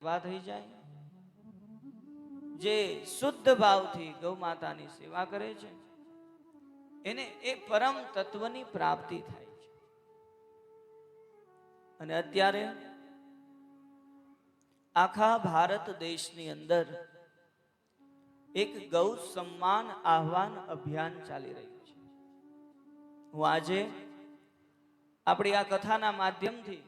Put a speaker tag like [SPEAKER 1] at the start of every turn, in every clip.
[SPEAKER 1] સેવા થઈ જાય. જે શુદ્ધ ભાવથી ગૌ માતાની સેવા કરે છે એને એ પરમ તત્વની પ્રાપ્તિ થાય છે. અને અત્યારે આખા ભારત દેશની અંદર એક ગૌ સન્માન આહવાન અભિયાન ચાલી રહ્યું છે. હું આજે આપણી આ કથાના માધ્યમથી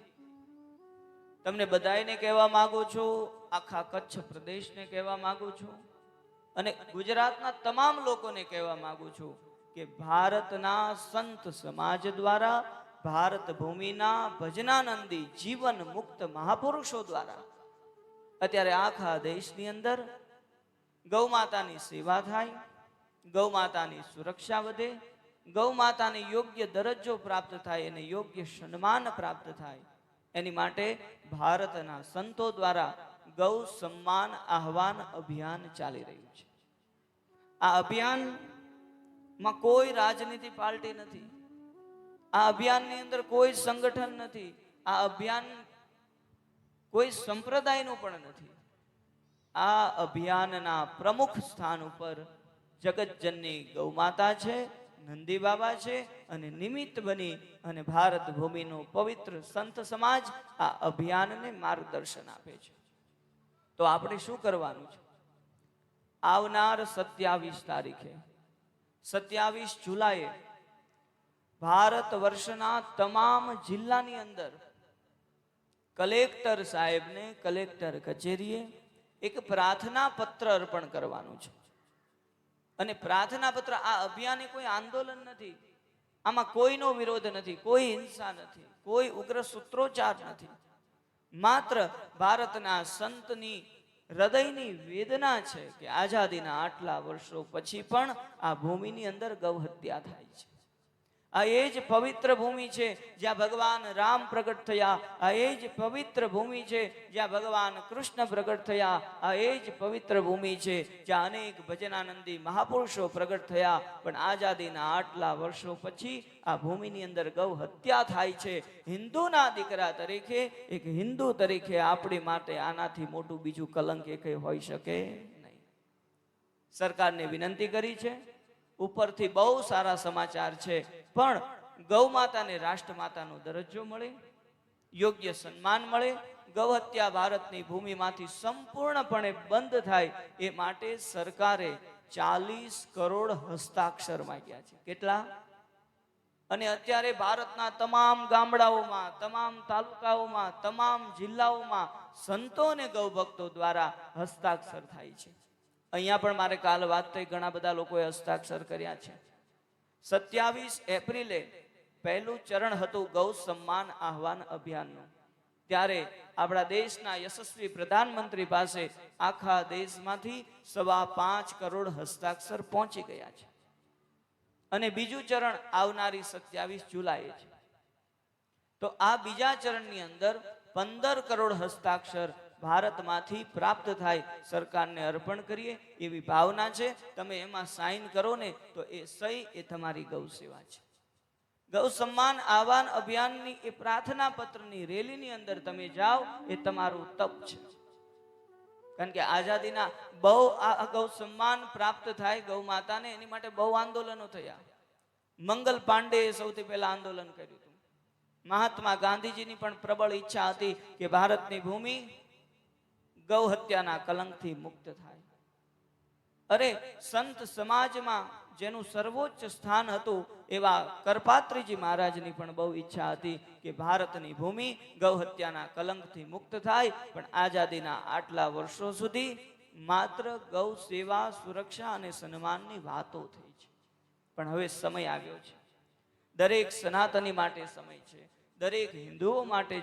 [SPEAKER 1] તમને બધાને કહેવા માંગુ છું, આખા કચ્છ પ્રદેશને કહેવા માંગુ છું અને ગુજરાતના તમામ લોકોને કહેવા માંગુ છું કે ભારતના સંત સમાજ દ્વારા, ભારત ભૂમિના ભજનાનંદી જીવન મુક્ત મહાપુરુષો દ્વારા અત્યારે આખા દેશની અંદર ગૌ માતાની સેવા થાય, ગૌ માતાની સુરક્ષા વધે, ગૌ માતાને યોગ્ય દરજ્જો પ્રાપ્ત થાય અને યોગ્ય સન્માન પ્રાપ્ત થાય, એની માટે ભારતના સંતો દ્વારા ગૌ સન્માન આહવાન અભિયાન ચાલી રહ્યું છે. આ અભિયાનમાં કોઈ રાજનીતિ પાર્ટી નથી, આ અભિયાનની અંદર કોઈ સંગઠન નથી, આ અભિયાન કોઈ સંપ્રદાયનું પણ નથી. આ અભિયાનના પ્રમુખ સ્થાન ઉપર જગતજનની ગૌ માતા છે, નંદી બાબા છે અને નિમિત્ત બની અને ભારત ભૂમિનો પવિત્ર સંત સમાજ આ અભિયાનને માર્ગદર્શન આપે છે. તો આપણે શું કરવાનું છે? આવનાર 27 તારીખે 27 જુલાઈએ ભારત વર્ષના તમામ જિલ્લાની અંદર કલેક્ટર સાહેબને કલેક્ટર કચેરીએ એક પ્રાર્થના પત્ર અર્પણ કરવાનું છે. અને પ્રાર્થના પત્ર, આ અભિયાન કોઈ આંદોલન નથી, આમાં કોઈનો વિરોધ નથી, કોઈ હિંસા નથી, કોઈ ઉગ્ર સૂત્રોચ્ચાર નથી. માત્ર ભારતના સંતની હૃદયની વેદના છે કે આઝાદીના આટલા વર્ષો પછી પણ આ ભૂમિની અંદર ગૌ હત્યા થાય છે. આ એ જ પવિત્ર ભૂમિ છે જ્યાં ભગવાન રામ પ્રગટ થયા, આ એ જ પવિત્ર ભૂમિ છે જ્યાં ભગવાન કૃષ્ણ પ્રગટ થયા, આ એ જ પવિત્ર ભૂમિ છે જ્યાં અનેક ભજનાનંદી મહાપુરુષો પ્રગટ થયા. પણ આઝાદીના આટલા વર્ષો પછી આ ભૂમિની અંદર ગૌ હત્યા થાય છે. હિન્દુના દીકરા તરીકે, એક હિન્દુ તરીકે આપણી માટે આનાથી મોટું બીજું કલંક એ હોઈ શકે નહીં. સરકારને વિનંતી કરી છે, ઉપરથી બહુ સારા સમાચાર છે, પણ ગૌ માતાને રાષ્ટ્રમાતાનો દરજ્જો મળે, યોગ્ય સન્માન મળે, ગૌ હત્યા ભારતની ભૂમિમાંથી સંપૂર્ણપણે બંધ થાય એ માટે સરકારે 40 કરોડ હસ્તાક્ષર માંગ્યા છે. કેટલા? અને અત્યારે ભારતના તમામ ગામડાઓમાં, તમામ તાલુકાઓમાં, તમામ જિલ્લાઓમાં સંતો અને ગૌ ભક્તો દ્વારા હસ્તાક્ષર થાય છે. અહીંયા પણ મારે કાલ વાત થઈ, ઘણા બધા લોકોએ હસ્તાક્ષર કર્યા છે. 27 એપ્રિલે પહેલું ચરણ હતું ગૌ સન્માન આહવાન અભિયાનનું. ત્યારે આપણા દેશના યશસ્વી પ્રધાનમંત્રી પાસે આખા દેશમાંથી 5.25 કરોડ હસ્તાક્ષર પહોંચી ગયા છે. અને બીજું ચરણ આવનારી 27 જુલાઈએ છે. તો આ બીજા ચરણની અંદર 15 કરોડ હસ્તાક્ષર ભારતમાંથી પ્રાપ્ત થાય, સરકારને અર્પણ કરીએ એવી ભાવના છે. તમે એમાં સાઇન કરો ને તો એ સહી એ તમારી ગૌ સેવા છે. ગૌ સન્માન આહવાન અભિયાનની એ પ્રાર્થના પત્રની રેલીની અંદર તમે જાઓ, એ તમારું તપ છે. કારણ કે આઝાદીના બહુ આ ગૌ સન્માન પ્રાપ્ત થાય ગૌ માતાને, એની માટે બહુ આંદોલનો થયા. મંગલ પાંડેએ સૌથી પહેલા આંદોલન કર્યું હતું. મહાત્મા ગાંધીજીની પણ પ્રબળ ઈચ્છા હતી કે ભારતની ભૂમિ ગૌ હત્યાના કલંકથી મુક્ત થાય. અરે સંત સમાજમાં જેનું સર્વોચ્ચ સ્થાન હતું એવા કરપાત્રીજી મહારાજની પણ બહુ ઈચ્છા હતી કે ભારતની ભૂમિ ગૌ હત્યાના કલંકથી મુક્ત થાય. પણ આઝાદીના આટલા વર્ષો સુધી માત્ર ગૌ સેવા, સુરક્ષા અને સન્માનની વાતો થઈ છે. પણ હવે સમય આવ્યો છે. દરેક સનાતની માટે સમય છે, દરેક હિન્દુઓ માટે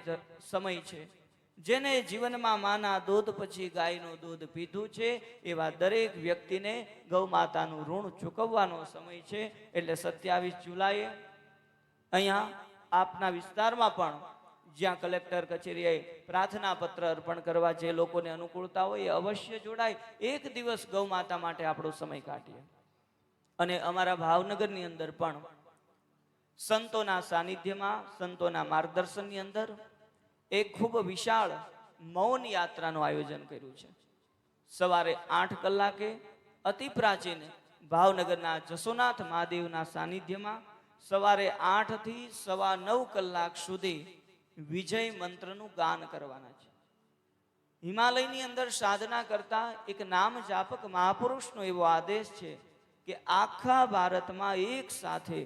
[SPEAKER 1] સમય છે. જેને જીવનમાં માના દૂધ પછી ગાયનું દૂધ પીધું છે એવા દરેક વ્યક્તિને ગૌ માતાનું ઋણ ચૂકવવાનો સમય છે. એટલે 27 જુલાઈએ અહીંયા આપના વિસ્તારમાં પણ જ્યાં કલેક્ટર કચેરીએ પ્રાર્થના પત્ર અર્પણ કરવા જે લોકોને અનુકૂળતા હોય એ અવશ્ય જોડાય. એક દિવસ ગૌ માતા માટે આપણો સમય કાઢીએ. અને અમારા ભાવનગરની અંદર પણ સંતોના સાનિધ્યમાં, સંતોના માર્ગદર્શનની અંદર એક ખૂબ વિશાળ મૌન યાત્રાનું આયોજન કર્યું છે. સવારે 8 કલાકે અતિ પ્રાચીન ભાવનગરના જસોનાથ મહાદેવના સાનિધ્યમાં સવારે 8 થી 9:15 કલાક સુધી વિજય મંત્રનું ગાન કરવાના છે. હિમાલયની અંદર સાધના કરતા એક નામ જાપક મહાપુરુષનો એવો આદેશ છે કે આખા ભારતમાં એક સાથે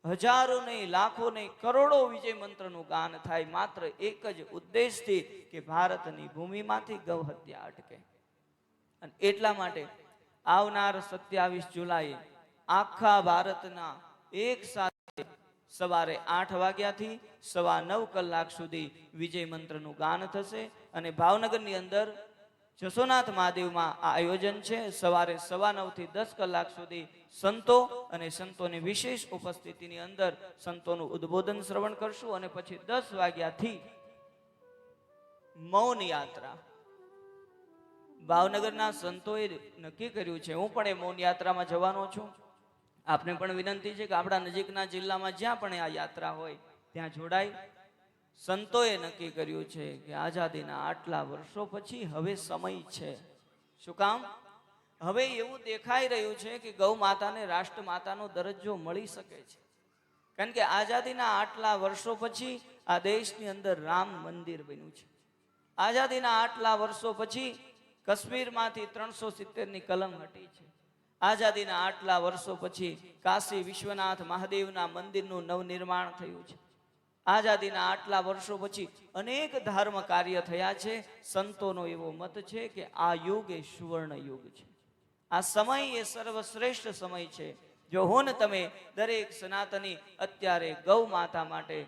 [SPEAKER 1] હજારો નહીં, લાખો નહીં, કરોડો વિજય મંત્રનું ગાન થાય, માત્ર એક જ ઉદ્દેશથી કે ભારતની ભૂમિમાંથી ગૌ હત્યા અટકે. અને એટલા માટે આવનાર 27 જુલાઈએ આખા ભારતના એક સાથે સવારે 8 વાગ્યાથી 9:15 કલાક સુધી વિજય મંત્રનું ગાન થશે. અને ભાવનગરની અંદર જસોનાથ મહાદેવમાં આ આયોજન છે. સવારે 9:15 થી 10 કલાક સુધી સંતો અને સંતોની વિશેષ ઉપસ્થિતિની અંદર સંતોનું ઉદ્બોધન શ્રવણ કરશું. અને પછી 10 વાગ્યાથી મૌન યાત્રા. ભાવનગરના સંતોએ નક્કી કર્યું છે, હું પણ એ મૌન યાત્રામાં જવાનો છું. આપને પણ વિનંતી છે કે આપણા નજીકના જિલ્લામાં જ્યાં પણ આ યાત્રા હોય ત્યાં જોડાય. સંતોએ નક્કી કર્યું છે કે આઝાદીના આટલા વર્ષો પછી હવે સમય છે. શું કામ? હવે એવું દેખાઈ રહ્યું છે કે ગૌ માતાને રાષ્ટ્ર માતાનો દરજ્જો મળી શકે છે. કારણ કે આઝાદીના આટલા વર્ષો પછી આ દેશની અંદર રામ મંદિર બન્યું છે. આઝાદીના આટલા વર્ષો પછી કાશ્મીરમાંથી 370ની કલમ હટી છે. આઝાદીના આટલા વર્ષો પછી કાશી વિશ્વનાથ મહાદેવના મંદિરનું નવનિર્માણ થયું છે. આઝાદીના આટલા વર્ષો પછી અનેક ધર્મ કાર્ય થયા છે. સંતોનો એવો મત છે કે આ યુગ એ સુવર્ણ યુગ છે. આ સમય એ સર્વશ્રેષ્ઠ સમય છે. જો હું ને તમે દરેક સનાતની અત્યારે ગૌ માતા માટે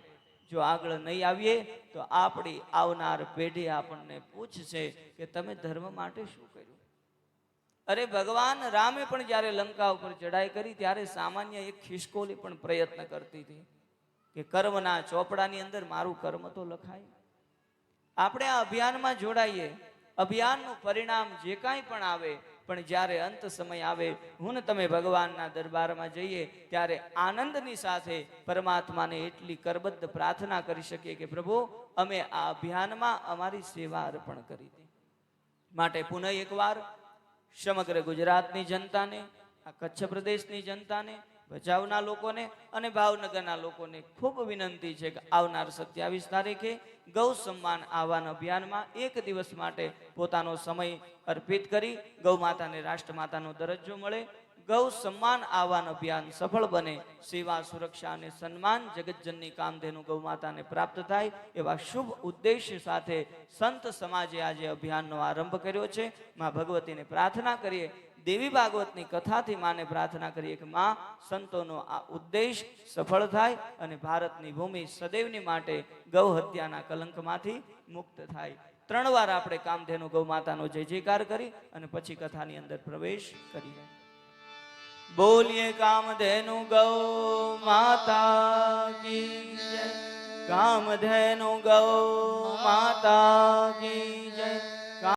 [SPEAKER 1] જો આગળ નહીં આવીએ તો આપણી આવનાર પેઢી આપણને પૂછશે કે તમે ધર્મ માટે શું કર્યું. અરે ભગવાન રામે પણ જ્યારે લંકા ઉપર ચઢાઈ કરી ત્યારે સામાન્ય એક ખિસકોલી પણ પ્રયત્ન કરતી હતી કે કર્મના ચોપડાની અંદર મારું કર્મ તો લખાય. આપણે આ અભિયાનમાં જોડાઈએ. અભિયાનનું પરિણામ જે કાંઈ પણ આવે, પણ જ્યારે અંત સમય આવે, હું ને તમે ભગવાનના દરબારમાં જઈએ ત્યારે આનંદની સાથે પરમાત્માને એટલી કરબદ્ધ પ્રાર્થના કરી શકીએ કે પ્રભુ, અમે આ અભિયાનમાં અમારી સેવા અર્પણ કરી હતી. માટે પુનઃ એકવાર સમગ્ર ગુજરાતની જનતાને, આ કચ્છ પ્રદેશની જનતાને, ભચાઉના લોકોને અને ભાવનગરના લોકોને ખૂબ વિનંતી છે કે આવનાર 27 તારીખે ગૌ સન્માન આહ્વાન અભિયાનમાં એક દિવસ માટે પોતાનો સમય અર્પિત કરી ગૌ માતાને રાષ્ટ્રમાતાનો દરજ્જો મળે, ગૌ સન્માન આહ્વાન અભિયાન સફળ બને, સેવા, સુરક્ષા અને સન્માન જગતજનની કામધેનુ ગૌ માતાને પ્રાપ્ત થાય, એવા શુભ ઉદ્દેશ્ય સાથે સંત સમાજે આજે અભિયાનનો આરંભ કર્યો છે. માં ભગવતીને પ્રાર્થના કરીએ, દેવી ભાગવતની કથાથી માને પ્રાર્થના કરીએ કે માં, સંતોનો આ ઉદ્દેશ સફળ થાય અને ભારતની ભૂમિ સદૈવની માટે ગૌ હત્યાના કલંકમાંથી મુક્ત થાય. 3 વાર આપણે કામધેનુ ગૌ માતાનો જય જયકાર કરી અને પછી કથાની અંદર પ્રવેશ કરીએ. બોલીએ કામધેનુ ગૌ માતા કી જય. કામધેનુ ગૌ માતા કી